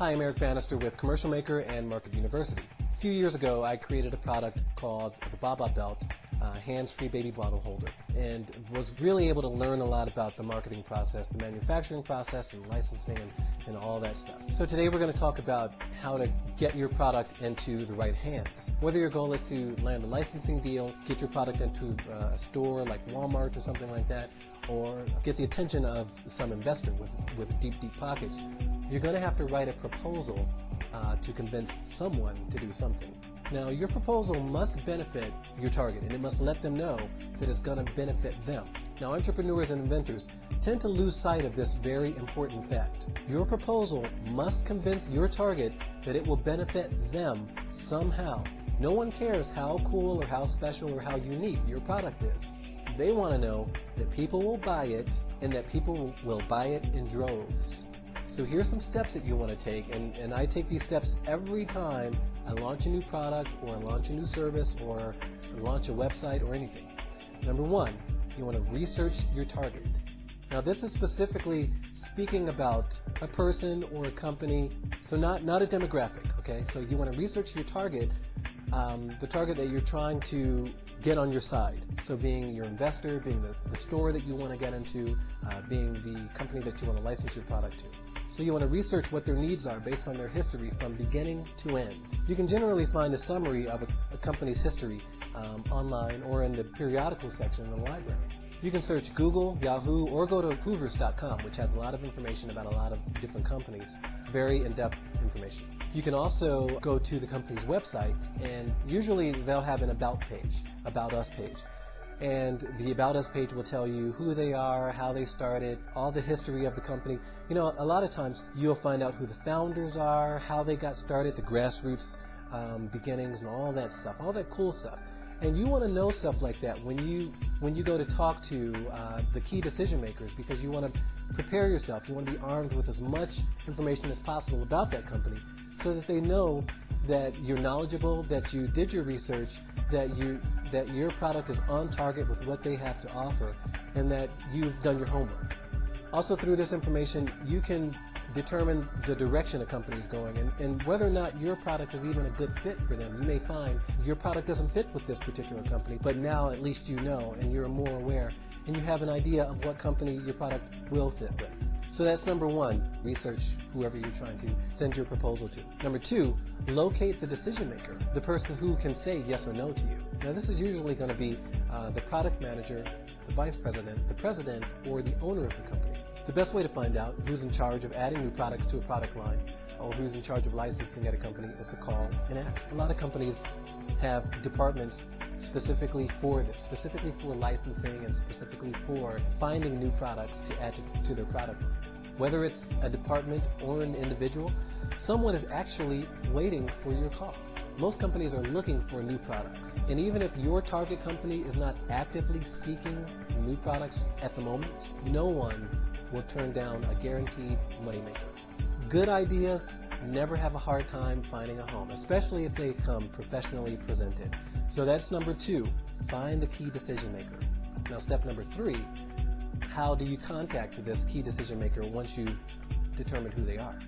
Hi, I'm Eric Bannister with Commercial Maker and Market University. A few years ago, I created a product called the Baba Belt, hands-free baby bottle holder, and was really able to learn a lot about the marketing process, the manufacturing process, and licensing, and all that stuff. So today we're going to talk about how to get your product into the right hands. Whether your goal is to land a licensing deal, get your product into a store like Walmart or something like that, or get the attention of some investor with deep pockets, you're going to have to write a proposal to convince someone to do something. Now, your proposal must benefit your target, and it must let them know that it's going to benefit them. Now, entrepreneurs and inventors tend to lose sight of this very important fact. Your proposal must convince your target that it will benefit them somehow. No one cares how cool or how special or how unique your product is. They want to know that people will buy it and that people will buy it in droves. So here's some steps that you want to take, and I take these steps every time I launch a new product or launch a new service or launch a website or anything. Number one, you want to research your target. Now this is specifically speaking about a person or a company, so not a demographic, okay? So you want to research your target, the target that you're trying to get on your side. So being your investor, being the store that you want to get into, being the company that you want to license your product to. So you want to research what their needs are based on their history from beginning to end. You can generally find a summary of a company's history online or in the periodical section in the library. You can search Google, Yahoo, or go to hoovers.com, which has a lot of information about a lot of different companies, very in-depth information. You can also go to the company's website, and usually they'll have an About page, About Us page. And the About Us page will tell you who they are, how they started, all the history of the company. You know, a lot of times you'll find out who the founders are, how they got started, the grassroots beginnings and all that stuff, all that cool stuff. And you want to know stuff like that when you go to talk to the key decision makers, because you want to prepare yourself. You want to be armed with as much information as possible about that company so that they know that you're knowledgeable, that you did your research, that your product is on target with what they have to offer, and that you've done your homework. Also, through this information, you can determine the direction a company is going and whether or not your product is even a good fit for them. You may find your product doesn't fit with this particular company, but now at least you know and you're more aware and you have an idea of what company your product will fit with. So that's number one, research whoever you're trying to send your proposal to. Number two, locate the decision maker, the person who can say yes or no to you. Now this is usually going to be the product manager, the vice president, the president, or the owner of the company. The best way to find out who's in charge of adding new products to a product line or who's in charge of licensing at a company is to call and ask. A lot of companies have departments specifically for this, specifically for licensing and specifically for finding new products to add to their product line. Whether it's a department or an individual, someone is actually waiting for your call. Most companies are looking for new products. And even if your target company is not actively seeking new products at the moment, no one will turn down a guaranteed moneymaker. Good ideas never have a hard time finding a home, especially if they come professionally presented. So that's number two, find the key decision maker. Now step number three, how do you contact this key decision maker once you've determined who they are?